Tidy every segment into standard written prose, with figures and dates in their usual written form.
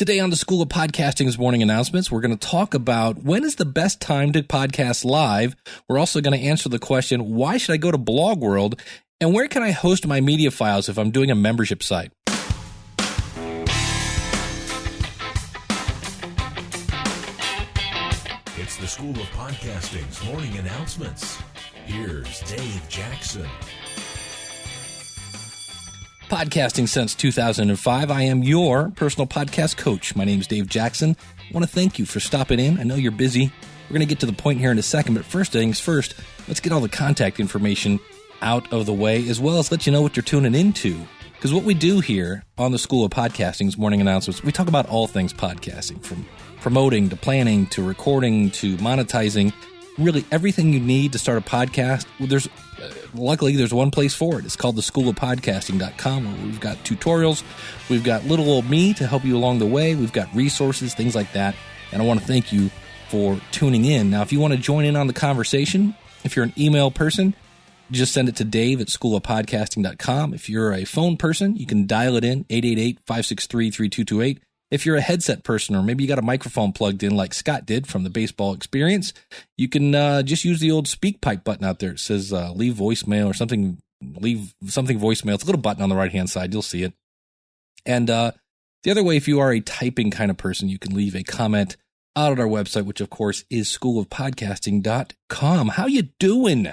Today on the School of Podcasting's morning announcements, we're going to talk about when is the best time to podcast live. We're also going to answer the question, why should I go to Blogworld? And where can I host my media files if I'm doing a membership site? It's the School of Podcasting's morning announcements. Here's Dave Jackson. Podcasting since 2005. I am your personal podcast coach. My name is Dave Jackson. I want to thank you for stopping in. I know you're busy. We're going to get to the point here in a second, but first things first, let's get all the contact information out of the way, as well as let you know what you're tuning into. Because what we do here on the School of Podcasting's morning announcements, we talk about all things podcasting, from promoting to planning to recording to monetizing. Really, everything you need to start a podcast. Luckily, there's one place for it. It's called theschoolofpodcasting.com, where we've got tutorials. We've got little old me to help you along the way. We've got resources, things like that. And I want to thank you for tuning in. Now, if you want to join in on the conversation, if you're an email person, just send it to dave@schoolofpodcasting.com. If you're a phone person, you can dial it in, 888-563-3228. If you're a headset person, or maybe you got a microphone plugged in like Scott did from the baseball experience, you can just use the old speak pipe button out there. It says leave voicemail or something, leave something voicemail. It's a little button on the right-hand side. You'll see it. And the other way, if you are a typing kind of person, you can leave a comment out at our website, which of course is schoolofpodcasting.com. How you doing?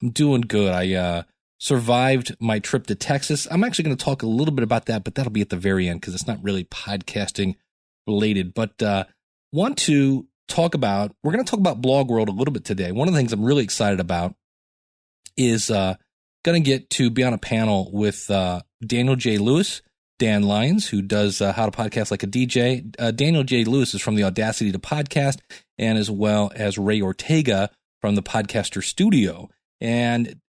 I'm doing good. I survived my trip to Texas. I'm actually going to talk a little bit about that, but that'll be at the very end because it's not really podcasting related. But we're going to talk about Blogworld a little bit today. One of the things I'm really excited about is going to get to be on a panel with Daniel J. Lewis, Dan Lyons, who does How to Podcast Like a DJ. Daniel J. Lewis is from the Audacity to Podcast, and as well as Ray Ortega from the Podcaster Studio. And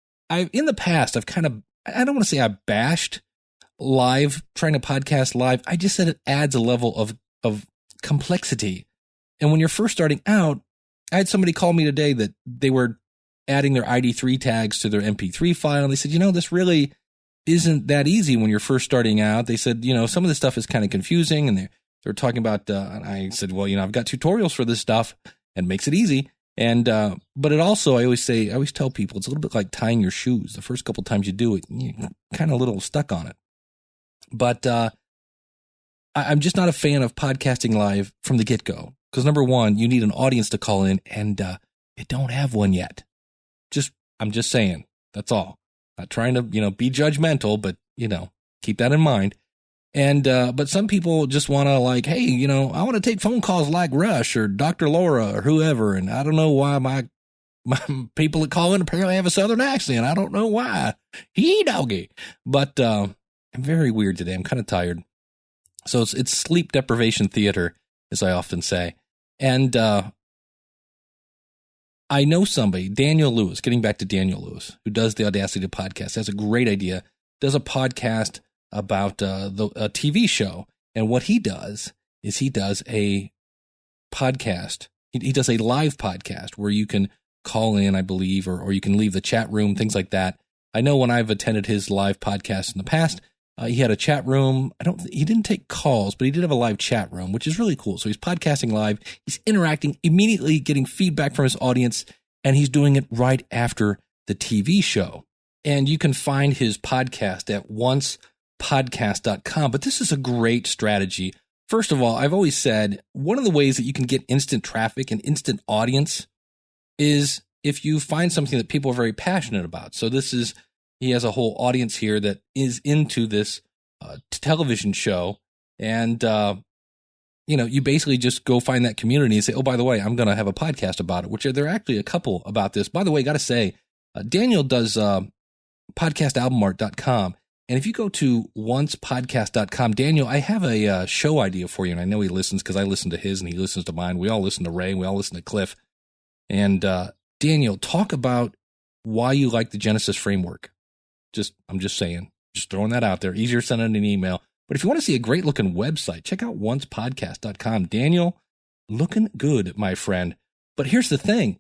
in the past, I don't want to say I bashed live, trying to podcast live. I just said it adds a level of complexity. And when you're first starting out, I had somebody call me today that they were adding their ID3 tags to their MP3 file. And they said, this really isn't that easy when you're first starting out. They said, some of this stuff is kind of confusing. And they're talking about, and I said, well, I've got tutorials for this stuff and it makes it easy. And, but it also, I always tell people it's a little bit like tying your shoes. The first couple times you do it, you're kind of a little stuck on it. But, I'm just not a fan of podcasting live from the get-go. Because number one, you need an audience to call in, and, you don't have one yet. I'm just saying, that's all. Not trying to, be judgmental, but, keep that in mind. And, but some people just want to hey, I want to take phone calls like Rush or Dr. Laura or whoever. And I don't know why my people that call in apparently have a Southern accent. I don't know why. He doggy. But, I'm very weird today. I'm kind of tired. So it's sleep deprivation theater, as I often say. And, I know somebody, Daniel Lewis, getting back to Daniel Lewis, who does the Audacity podcast, has a great idea, does a podcast about a TV show. And what he does is he does a podcast. He does a live podcast where you can call in, I believe, or you can leave the chat room, things like that. I know when I've attended his live podcast in the past, he had a chat room. He didn't take calls, but he did have a live chat room, which is really cool. So he's podcasting live. He's interacting, immediately getting feedback from his audience, and he's doing it right after the TV show. And you can find his podcast at oncepodcast.com. But this is a great strategy. First of all, I've always said one of the ways that you can get instant traffic and instant audience is if you find something that people are very passionate about. So he has a whole audience here that is into this television show. And, you basically just go find that community and say, oh, by the way, I'm going to have a podcast about it, which there are actually a couple about this. By the way, got to say, Daniel does podcastalbumart.com. And if you go to oncepodcast.com, Daniel, I have a show idea for you. And I know he listens because I listen to his and he listens to mine. We all listen to Ray. We all listen to Cliff. And Daniel, talk about why you like the Genesis framework. I'm just saying, just throwing that out there. Easier sending an email. But if you want to see a great looking website, check out oncepodcast.com. Daniel, looking good, my friend. But here's the thing.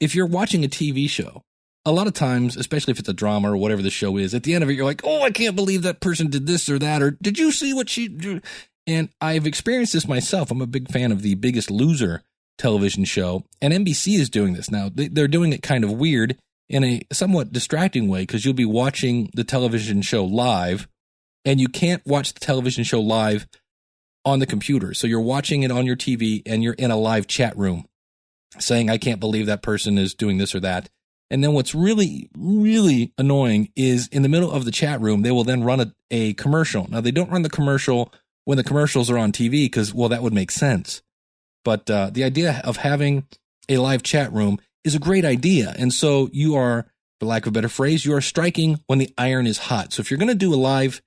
If you're watching a TV show, a lot of times, especially if it's a drama or whatever the show is, at the end of it, you're like, oh, I can't believe that person did this or that. Or did you see what she did? And I've experienced this myself. I'm a big fan of The Biggest Loser television show, and NBC is doing this now. They're doing it kind of weird in a somewhat distracting way, because you'll be watching the television show live, and you can't watch the television show live on the computer. So you're watching it on your TV, and you're in a live chat room saying, I can't believe that person is doing this or that. And then what's really, really annoying is in the middle of the chat room, they will then run a commercial. Now, they don't run the commercial when the commercials are on TV because, well, that would make sense. But the idea of having a live chat room is a great idea. And so you are, for lack of a better phrase, you are striking when the iron is hot. So if you're going to do a live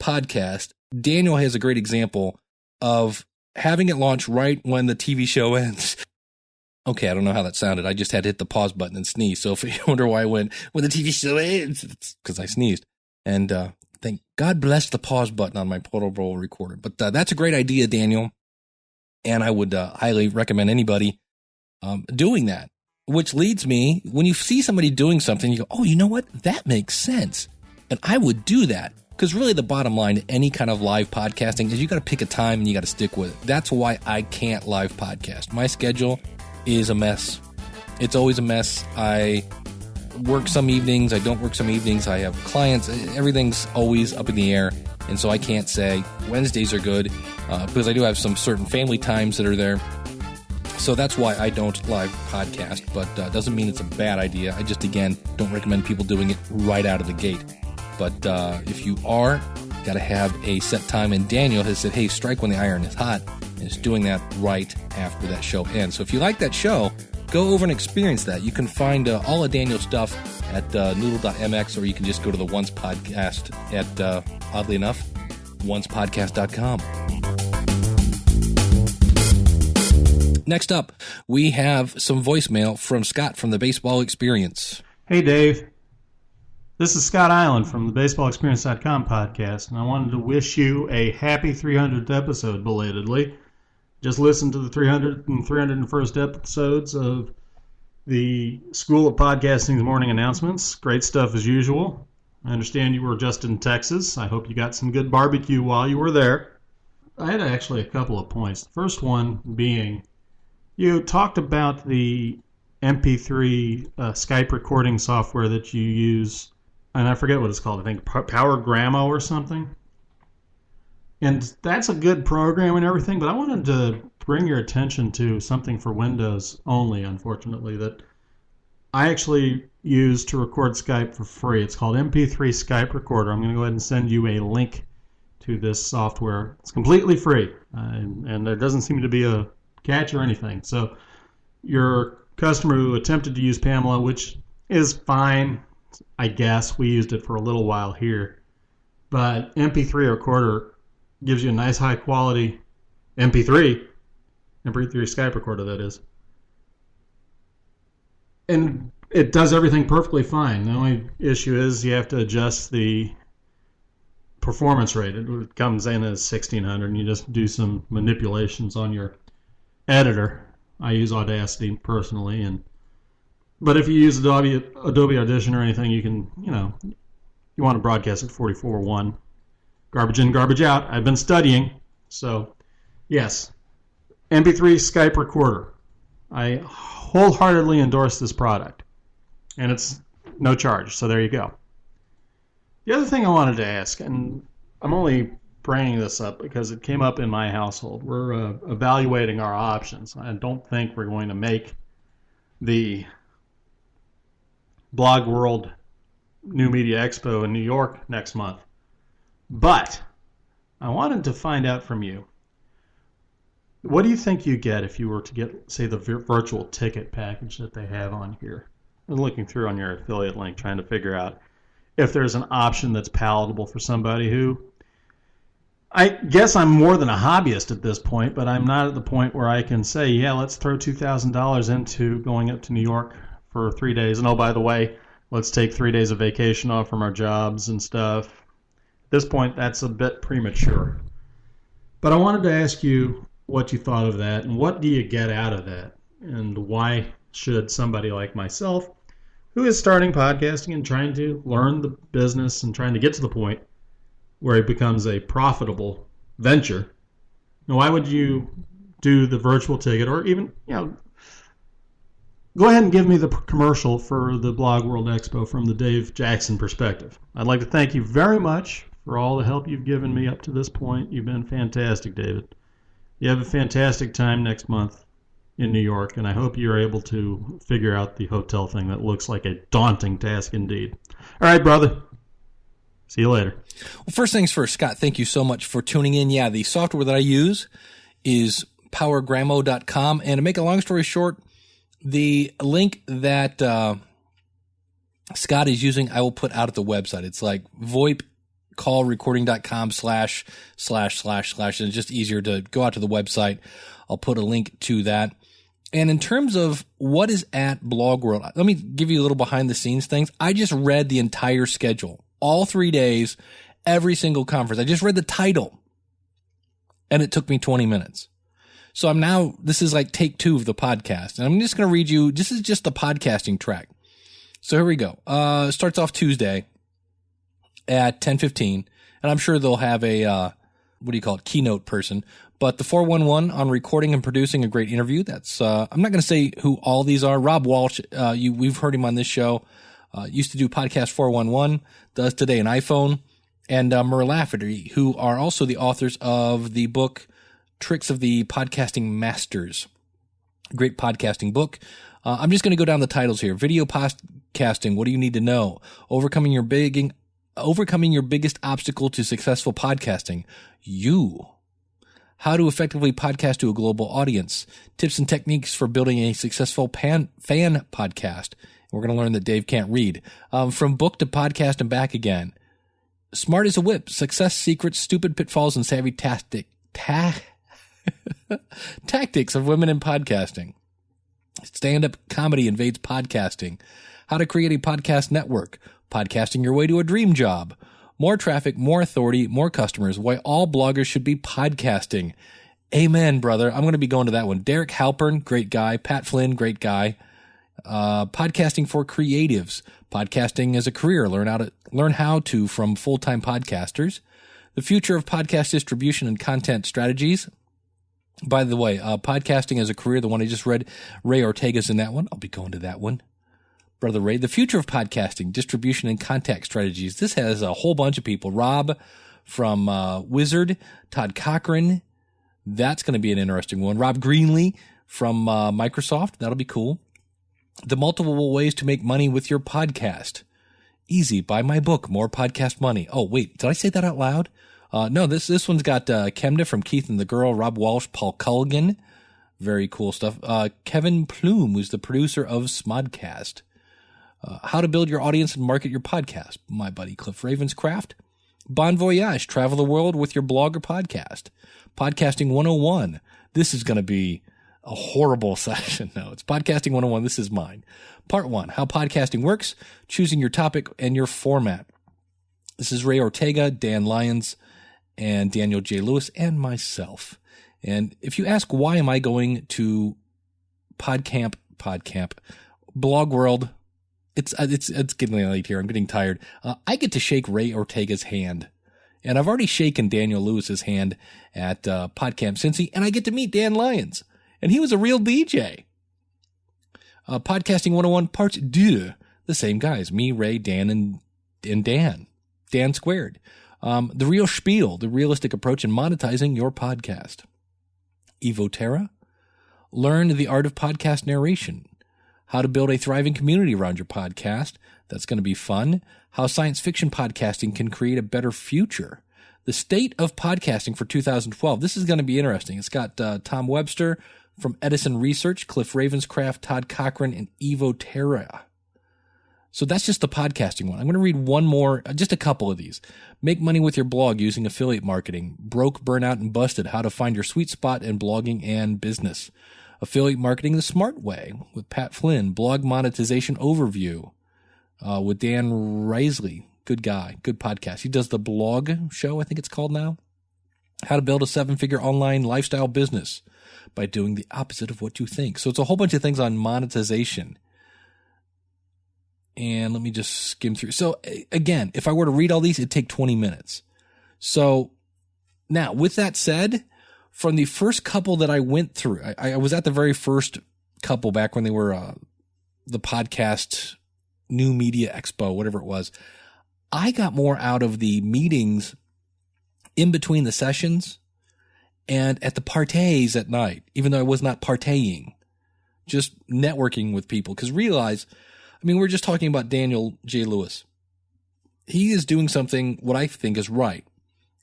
podcast, Daniel has a great example of having it launch right when the TV show ends. Okay, I don't know how that sounded. I just had to hit the pause button and sneeze. So if you wonder why I went, when the TV show ends, it's because I sneezed. And thank God bless the pause button on my portable recorder. But that's a great idea, Daniel. And I would highly recommend anybody doing that. Which leads me, when you see somebody doing something, you go, oh, you know what? That makes sense. And I would do that. Because really the bottom line to any kind of live podcasting is you got to pick a time and you got to stick with it. That's why I can't live podcast. My schedule is a mess. It's always a mess. I work some evenings. I don't work some evenings. I have clients. Everything's always up in the air. And so I can't say Wednesdays are good because I do have some certain family times that are there. So that's why I don't live podcast, but doesn't mean it's a bad idea. I just, again, don't recommend people doing it right out of the gate. But if you are, got to have a set time. And Daniel has said, hey, strike when the iron is hot. And is doing that right after that show ends. So if you like that show, go over and experience that. You can find all of Daniel's stuff at noodle.mx, or you can just go to the Once Podcast at, oddly enough, oncepodcast.com. Next up, we have some voicemail from Scott from the Baseball Experience. Hey, Dave. This is Scott Island from the BaseballExperience.com podcast, and I wanted to wish you a happy 300th episode belatedly. Just listened to the 300th and 301st episodes of the School of Podcasting's morning announcements. Great stuff as usual. I understand you were just in Texas. I hope you got some good barbecue while you were there. I had actually a couple of points. The first one being, you talked about the MP3 Skype recording software that you use, and I forget what it's called. I think Powergrammo or something. And that's a good program and everything, but I wanted to bring your attention to something for Windows only, unfortunately, that I actually use to record Skype for free. It's called MP3 Skype Recorder. I'm going to go ahead and send you a link to this software. It's completely free, and there doesn't seem to be a catch or anything. So your customer who attempted to use Pamela, which is fine, I guess. We used it for a little while here. But MP3 Recorder gives you a nice high quality MP3 Skype recorder, that is. And it does everything perfectly fine. The only issue is you have to adjust the performance rate. It comes in as 1600 and you just do some manipulations on your editor. I use Audacity personally, but if you use Adobe Audition or anything, you can, you want to broadcast at 44.1. Garbage in, garbage out. I've been studying. So, yes, MP3 Skype Recorder. I wholeheartedly endorse this product. And it's no charge, so there you go. The other thing I wanted to ask, and I'm only bringing this up because it came up in my household. We're evaluating our options. I don't think we're going to make the Blogworld New Media Expo in New York next month. But I wanted to find out from you, what do you think you get if you were to get, say, the virtual ticket package that they have on here? I'm looking through on your affiliate link trying to figure out if there's an option that's palatable for somebody who, I guess I'm more than a hobbyist at this point, but I'm not at the point where I can say, yeah, let's throw $2,000 into going up to New York for 3 days. And oh, by the way, let's take 3 days of vacation off from our jobs and stuff. At this point, that's a bit premature. But I wanted to ask you what you thought of that, and what do you get out of that, and why should somebody like myself, who is starting podcasting and trying to learn the business and trying to get to the point where it becomes a profitable venture, Now, why would you do the virtual ticket, or even, go ahead and give me the commercial for the Blogworld Expo from the Dave Jackson perspective. I'd like to thank you very much for all the help you've given me up to this point. You've been fantastic, David. You have a fantastic time next month in New York, and I hope you're able to figure out the hotel thing. That looks like a daunting task indeed. All right, brother. See you later. Well, first things first, Scott, thank you so much for tuning in. Yeah, the software that I use is powergrammo.com. And to make a long story short, the link that Scott is using, I will put out at the website. It's like VoIPcallRecording.com /// and it's just easier to go out to the website. I'll put a link to that. And in terms of what is at Blogworld, let me give you a little behind the scenes things. I just read the entire schedule, all 3 days, every single conference. I just read the title and it took me 20 minutes. So this is like take 2 of the podcast, and I'm just going to read you, this is just the podcasting track. So here we go. Starts off Tuesday at 10:15, and I'm sure they'll have a, keynote person, but the 411 on recording and producing a great interview. That's, I'm not going to say who all these are. Rob Walsh, we've heard him on this show, used to do podcast 411, does today an iPhone, and Murr Lafferty, who are also the authors of the book Tricks of the Podcasting Masters. Great podcasting book. I'm just going to go down the titles here. Video podcasting, what do you need to know? Overcoming your biggest obstacle to successful podcasting. How to effectively podcast to a global audience. Tips and techniques for building a successful fan podcast. We're going to learn that Dave can't read. From book to podcast and back again. Smart as a whip. Success secrets, stupid pitfalls, and savvy tactics of women in podcasting. Stand-up comedy invades podcasting. How to create a podcast network. Podcasting your way to a dream job. More traffic, more authority, more customers. Why all bloggers should be podcasting. Amen, brother. I'm going to be going to that one. Derek Halpern, great guy. Pat Flynn, great guy. Podcasting for creatives. Podcasting as a career. Learn how to from full-time podcasters. The future of podcast distribution and content strategies. By the way, podcasting as a career, the one I just read, Ray Ortega's in that one. I'll be going to that one. Brother Ray, the future of podcasting, distribution, and contact strategies. This has a whole bunch of people. Rob from Wizard, Todd Cochran. That's going to be an interesting one. Rob Greenlee from Microsoft. That'll be cool. The multiple ways to make money with your podcast. Easy. Buy my book, More Podcast Money. Oh, wait. Did I say that out loud? No, this one's got Chemda from Keith and the Girl, Rob Walsh, Paul Culligan. Very cool stuff. Kevin Plume, who's the producer of Smodcast. How to build your audience and market your podcast. My buddy Cliff Ravenscraft. Bon Voyage, travel the world with your blog or podcast. Podcasting 101. This is going to be a horrible session. No, it's Podcasting 101. This is mine. Part 1, how podcasting works, choosing your topic and your format. This is Ray Ortega, Dan Lyons, and Daniel J. Lewis, and myself. And if you ask, why am I going to PodCamp, Blogworld, it's getting late here. I'm getting tired. I get to shake Ray Ortega's hand. And I've already shaken Daniel Lewis's hand at PodCamp Cincy, and I get to meet Dan Lyons. And he was a real DJ. Podcasting 101 Part 2. The same guys. Me, Ray, Dan, and Dan. Dan squared. The real spiel, the realistic approach in monetizing your podcast. Evo Terra. Learn the art of podcast narration. How to build a thriving community around your podcast. That's going to be fun. How science fiction podcasting can create a better future. The state of podcasting for 2012. This is going to be interesting. It's got Tom Webster from Edison Research, Cliff Ravenscraft, Todd Cochran, and Evo Terra. So that's just the podcasting one. I'm going to read one more, just a couple of these. Make money with your blog using affiliate marketing. Broke, burnout, and busted. How to find your sweet spot in blogging and business. Affiliate marketing the smart way with Pat Flynn. Blog monetization overview with Dan Risley. Good guy. Good podcast. He does the blog show, I think it's called now. How to build a 7-figure online lifestyle business by doing the opposite of what you think. So it's a whole bunch of things on monetization. And let me just skim through. So again, if I were to read all these, it'd take 20 minutes. So now with that said, from the first couple that I went through, I was at the very first couple back when they were the podcast New Media Expo, whatever it was. I got more out of the meetings in between the sessions and at the parties at night, even though I was not partying, just networking with people. Because realize, I mean, we're just talking about Daniel J. Lewis. He is doing something what I think is right.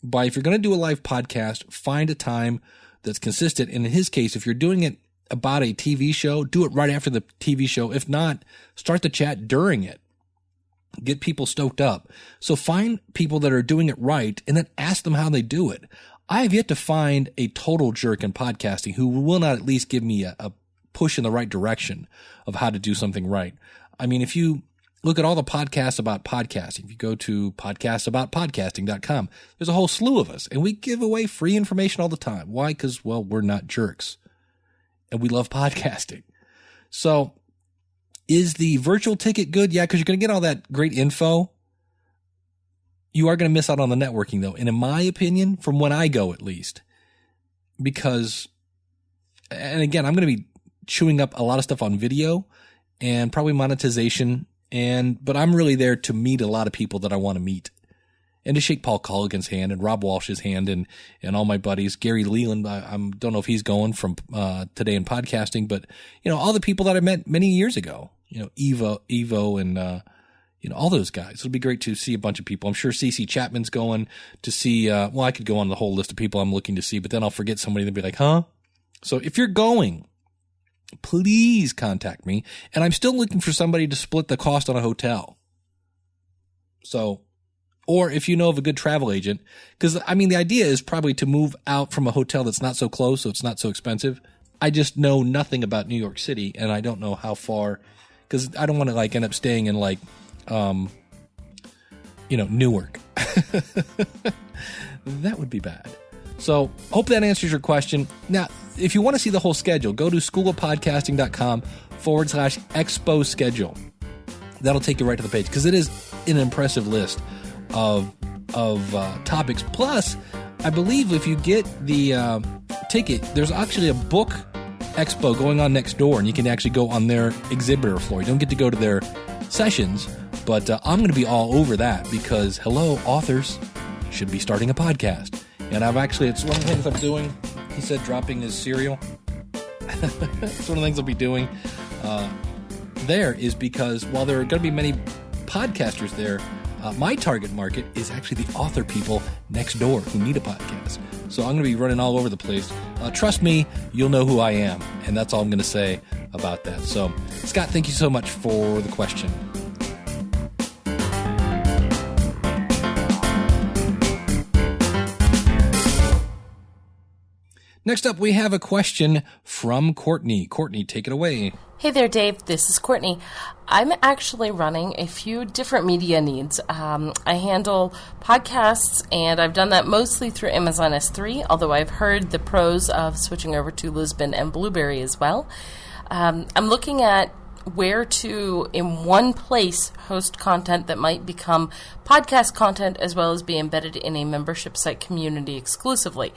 If you're going to do a live podcast, find a time that's consistent. And in his case, if you're doing it about a TV show, do it right after the TV show. If not, start the chat during it. Get people stoked up. So find people that are doing it right and then ask them how they do it. I have yet to find a total jerk in podcasting who will not at least give me a push in the right direction of how to do something right. I mean, if you look at all the podcasts about podcasting, if you go to podcastaboutpodcasting.com, there's a whole slew of us, and we give away free information all the time. Why? Because, well, we're not jerks, and we love podcasting. So is the virtual ticket good? Yeah, because you're going to get all that great info. You are going to miss out on the networking, though, and in my opinion, from when I go at least, because, and again, I'm going to be chewing up a lot of stuff on video and probably monetization, but I'm really there to meet a lot of people that I want to meet and to shake Paul Colligan's hand and Rob Walsh's hand and all my buddies. Gary Leland, I don't know if he's going from Today in Podcasting, but, all the people that I met many years ago, Evo and, all those guys. It'll be great to see a bunch of people. I'm sure CC Chapman's going to see, I could go on the whole list of people I'm looking to see, but then I'll forget somebody and be like, huh? So if you're going, please contact me. And I'm still looking for somebody to split the cost on a hotel. So, or if you know of a good travel agent, because the idea is probably to move out from a hotel that's not so close, so it's not so expensive. I just know nothing about New York City, and I don't know how far, because I don't want to end up staying in Newark. That would be bad. So hope that answers your question. Now, if you want to see the whole schedule, go to schoolofpodcasting.com/expo schedule. That'll take you right to the page because it is an impressive list of topics. Plus, I believe if you get the ticket, there's actually a book expo going on next door, and you can actually go on their exhibitor floor. You don't get to go to their sessions, but I'm going to be all over that because, hello, authors should be starting a podcast. And it's one of the things I'm doing. He said dropping his cereal. It's one of the things I'll be doing there is because while there are going to be many podcasters there, my target market is actually the author people next door who need a podcast. So I'm going to be running all over the place. Trust me, you'll know who I am. And that's all I'm going to say about that. So, Scott, thank you so much for the question. Next up, we have a question from Courtney. Courtney, take it away. Hey there, Dave. This is Courtney. I'm actually running a few different media needs. I handle podcasts, and I've done that mostly through Amazon S3, although I've heard the pros of switching over to Lisbon and Blueberry as well. I'm looking at where to, in one place, host content that might become podcast content as well as be embedded in a membership site community exclusively.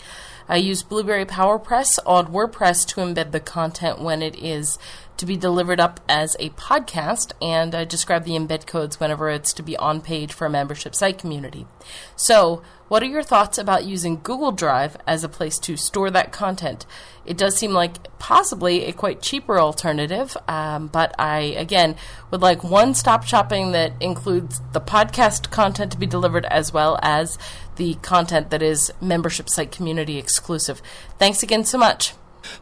I use Blueberry PowerPress on WordPress to embed the content when it is to be delivered up as a podcast, and I describe the embed codes whenever it's to be on page for a membership site community. So, what are your thoughts about using Google Drive as a place to store that content? It does seem like possibly a quite cheaper alternative, but I, again, would like one-stop shopping that includes the podcast content to be delivered as well as the content that is membership site community exclusive. Thanks again so much.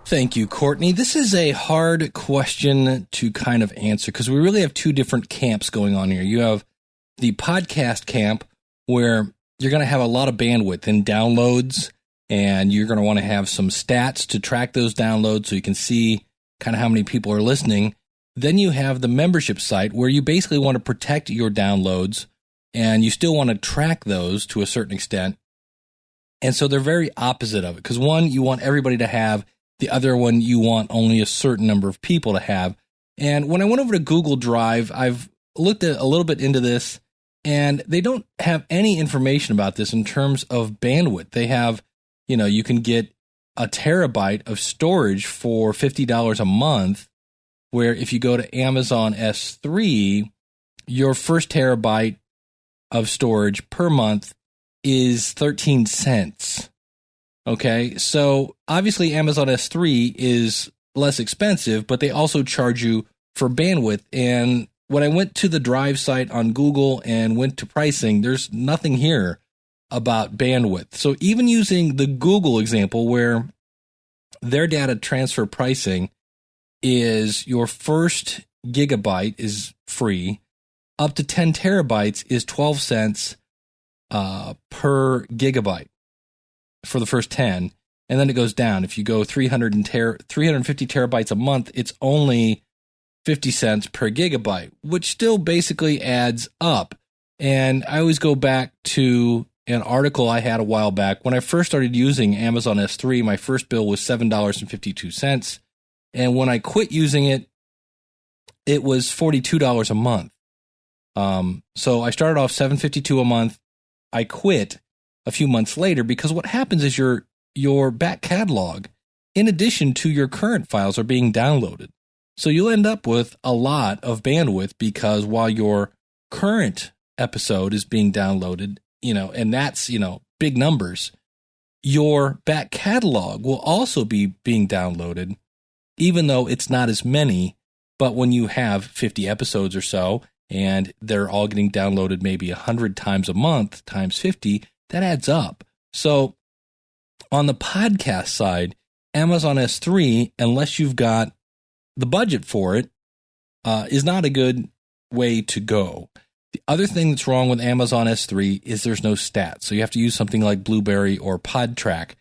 Thank you, Courtney. This is a hard question to kind of answer because we really have two different camps going on here. You have the podcast camp where you're going to have a lot of bandwidth and downloads, and you're going to want to have some stats to track those downloads so you can see kind of how many people are listening. Then you have the membership site where you basically want to protect your downloads, and you still want to track those to a certain extent. And so they're very opposite of it because one, you want everybody to have. The other one, you want only a certain number of people to have. And when I went over to Google Drive, I've looked a little bit into this, and they don't have any information about this in terms of bandwidth. They have, you can get a terabyte of storage for $50 a month, where if you go to Amazon S3, your first terabyte of storage per month is 13 cents. Okay, so obviously Amazon S3 is less expensive, but they also charge you for bandwidth. And when I went to the Drive site on Google and went to pricing, there's nothing here about bandwidth. So even using the Google example, where their data transfer pricing is your first gigabyte is free, up to 10 terabytes is 12 cents per gigabyte for the first 10, and then it goes down. If you go 350 terabytes a month, it's only 50 cents per gigabyte, which still basically adds up. And I always go back to an article I had a while back. When I first started using Amazon S3, my first bill was $7.52. And when I quit using it, it was $42 a month. So I started off $7.52 a month. I quit a few months later because what happens is your back catalog, in addition to your current files, are being downloaded. So you'll end up with a lot of bandwidth because while your current episode is being downloaded, and that's, big numbers, your back catalog will also be being downloaded, even though it's not as many. But when you have 50 episodes or so, and they're all getting downloaded maybe 100 times a month, times 50, that adds up. So on the podcast side, Amazon S3, unless you've got the budget for it, is not a good way to go. The other thing that's wrong with Amazon S3 is there's no stats. So you have to use something like Blueberry or PodTrack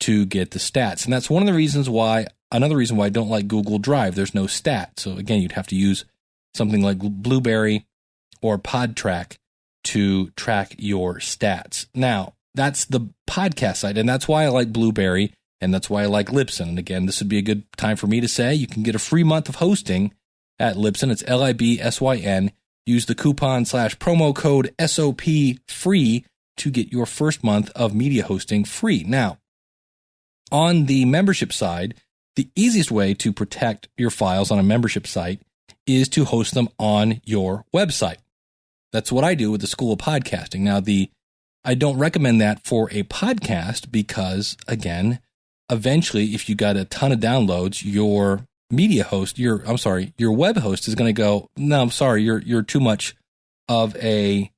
to get the stats. And that's another reason why I don't like Google Drive. There's no stats. So again, you'd have to use something like Blueberry or PodTrack to track your stats. Now, that's the podcast side, and that's why I like Blueberry, and that's why I like Libsyn. And again, this would be a good time for me to say you can get a free month of hosting at Libsyn. It's LIBSYN. Use the coupon / promo code SOP free to get your first month of media hosting free. Now, on the membership side, the easiest way to protect your files on a membership site is to host them on your website. That's what I do with the School of Podcasting. Now, I don't recommend that for a podcast because, again, eventually, if you got a ton of downloads, your media host, your web host is going to go, no, I'm sorry, you're too much of a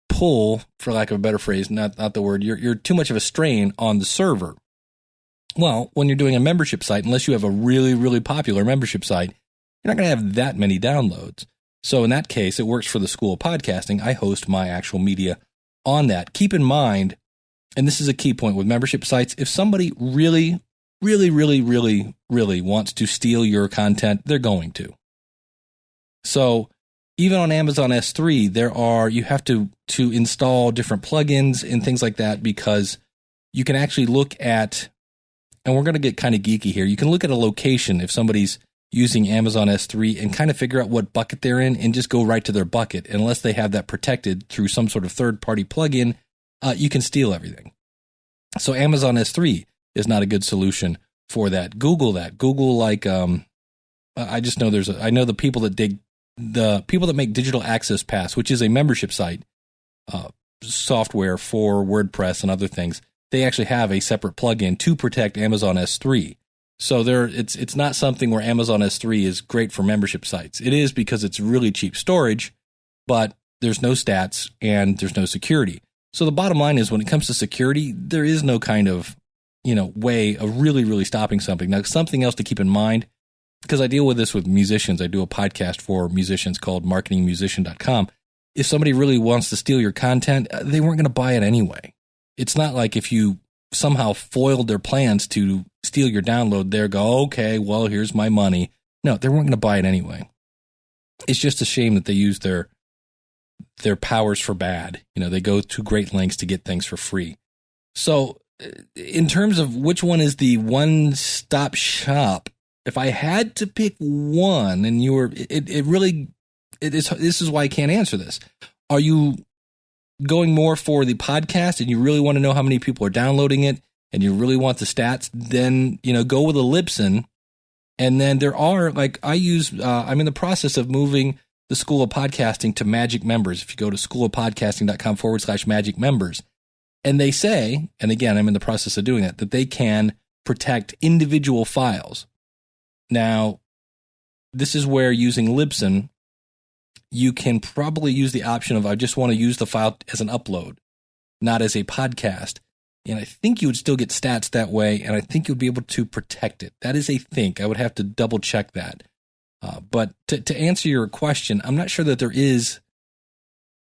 pull, for lack of a better phrase, not the word, you're too much of a strain on the server. Well, when you're doing a membership site, unless you have a really, really popular membership site, you're not going to have that many downloads. So in that case, it works for the School of Podcasting. I host my actual media on that. Keep in mind, and this is a key point with membership sites, if somebody really, really, really, really, really wants to steal your content, they're going to. So even on Amazon S3, you have to install different plugins and things like that because you can actually look at, and we're going to get kind of geeky here, you can look at a location if somebody's using Amazon S3 and kind of figure out what bucket they're in and just go right to their bucket. Unless they have that protected through some sort of third-party plugin, you can steal everything. So Amazon S3 is not a good solution for that. Google, like, I just know I know the people that make Digital Access Pass, which is a membership site, software for WordPress and other things. They actually have a separate plugin to protect Amazon S3. So it's not something where Amazon S3 is great for membership sites. It is because it's really cheap storage, but there's no stats and there's no security. So the bottom line is when it comes to security, there is no kind of, way of really, really stopping something. Now, something else to keep in mind, because I deal with this with musicians. I do a podcast for musicians called marketingmusician.com. If somebody really wants to steal your content, they weren't going to buy it anyway. It's not like if you somehow foiled their plans to steal your download, they'll go, okay, well, here's my money. No, they weren't going to buy it anyway. It's just a shame that they use their powers for bad. They go to great lengths to get things for free. So in terms of which one is the one-stop shop, if I had to pick one, and this is why I can't answer this. Are you going more for the podcast and you really want to know how many people are downloading it and you really want the stats, then, go with a Libsyn. And then there are, I'm in the process of moving the School of Podcasting to Magic Members. If you go to schoolofpodcasting.com/Magic Members, and they say, and again, I'm in the process of doing that they can protect individual files. Now, this is where using Libsyn, you can probably use the option of, I just want to use the file as an upload, not as a podcast. And I think you would still get stats that way, and I think you'd be able to protect it. That is a think. I would have to double check that. But to answer your question, I'm not sure that there is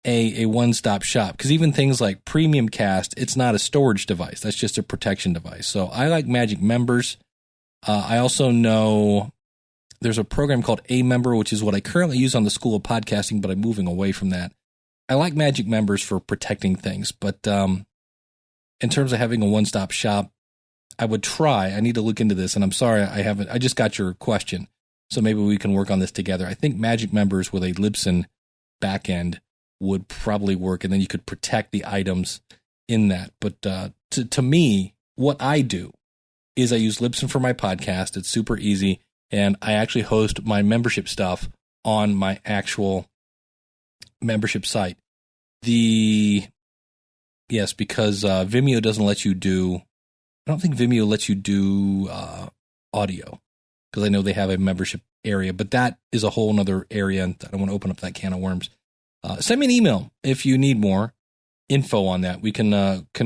a one-stop shop, because even things like Premium Cast, it's not a storage device. That's just a protection device. So I like Magic Members. I also know there's a program called A Member, which is what I currently use on the School of Podcasting, but I'm moving away from that. I like Magic Members for protecting things, but in terms of having a one-stop shop, I would try. I need to look into this, and I'm sorry I haven't. I just got your question, so maybe we can work on this together. I think Magic Members with a Libsyn backend would probably work, and then you could protect the items in that. But to me, what I do is I use Libsyn for my podcast. It's super easy, and I actually host my membership stuff on my actual membership site. Yes, because Vimeo doesn't let you do, I don't think Vimeo lets you do audio, because I know they have a membership area, but that is a whole other area, and I don't want to open up that can of worms. Send me an email if you need more info on that. We can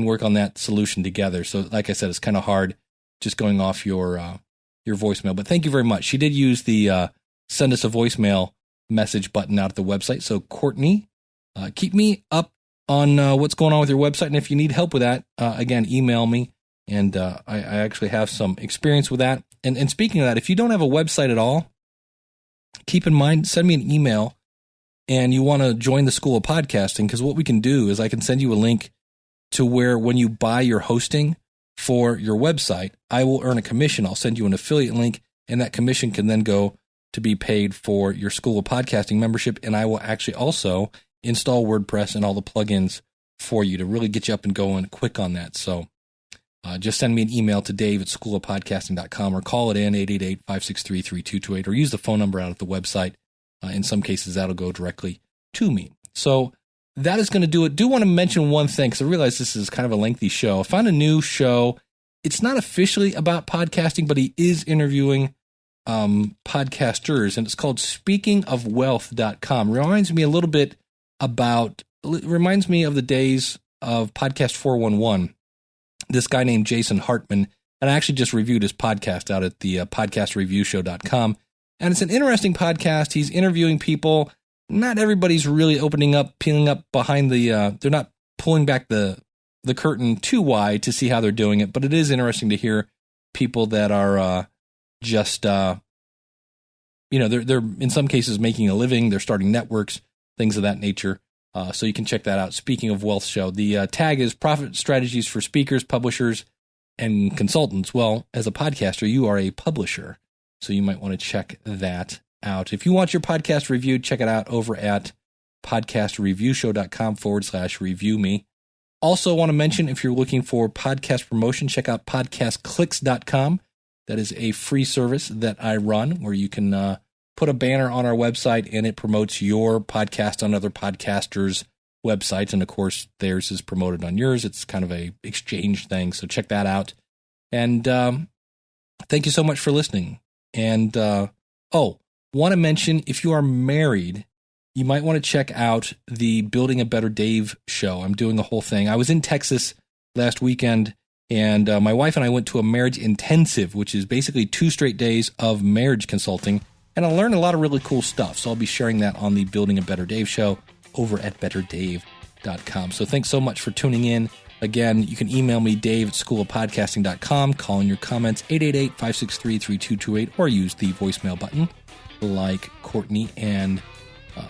work on that solution together. So like I said, it's kind of hard just going off your voicemail, but thank you very much. She did use the send us a voicemail message button out at the website. So Courtney, keep me up on what's going on with your website. And if you need help with that, again, email me. And I actually have some experience with that. And speaking of that, if you don't have a website at all, keep in mind, send me an email and you want to join the School of Podcasting, because what we can do is I can send you a link to where when you buy your hosting for your website, I will earn a commission. I'll send you an affiliate link, and that commission can then go to be paid for your School of Podcasting membership. And I will actually also install WordPress and all the plugins for you to really get you up and going quick on that. So just send me an email to dave@schoolofpodcasting.com or call it in 888-563-3228 or use the phone number out at the website. In some cases, that'll go directly to me. So that is going to do it. Do want to mention one thing, because I realize this is kind of a lengthy show. I found a new show. It's not officially about podcasting, but he is interviewing podcasters, and it's called speakingofwealth.com. Reminds me a little bit reminds me of the days of Podcast 411. This guy named Jason Hartman, and I actually just reviewed his podcast out at the podcastreviewshow.com. And it's an interesting podcast. He's interviewing people. Not everybody's really peeling up behind they're not pulling back the curtain too wide to see how they're doing it, but it is interesting to hear people that are they're in some cases making a living, they're starting networks, things of that nature. So you can check that out. Speaking of Wealth Show, the tag is Profit Strategies for Speakers, Publishers, and Consultants. Well, as a podcaster, you are a publisher, so you might want to check that out. If you want your podcast reviewed, check it out over at podcastreviewshow.com/review me. Also want to mention, if you're looking for podcast promotion, check out podcastclicks.com. That is a free service that I run where you can put a banner on our website and it promotes your podcast on other podcasters' websites. And of course, theirs is promoted on yours. It's kind of a exchange thing. So check that out. And thank you so much for listening. And want to mention, if you are married, you might want to check out the Building a Better Dave show. I'm doing the whole thing. I was in Texas last weekend, and my wife and I went to a marriage intensive, which is basically 2 straight days of marriage consulting. And I learned a lot of really cool stuff. So I'll be sharing that on the Building a Better Dave show over at betterdave.com. So thanks so much for tuning in. Again, you can email me, dave@schoolofpodcasting.com, call in your comments, 888-563-3228, or use the voicemail button like Courtney and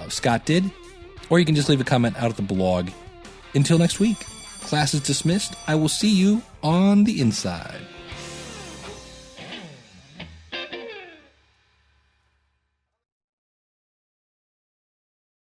Scott did. Or you can just leave a comment out at the blog. Until next week, class is dismissed. I will see you on the inside.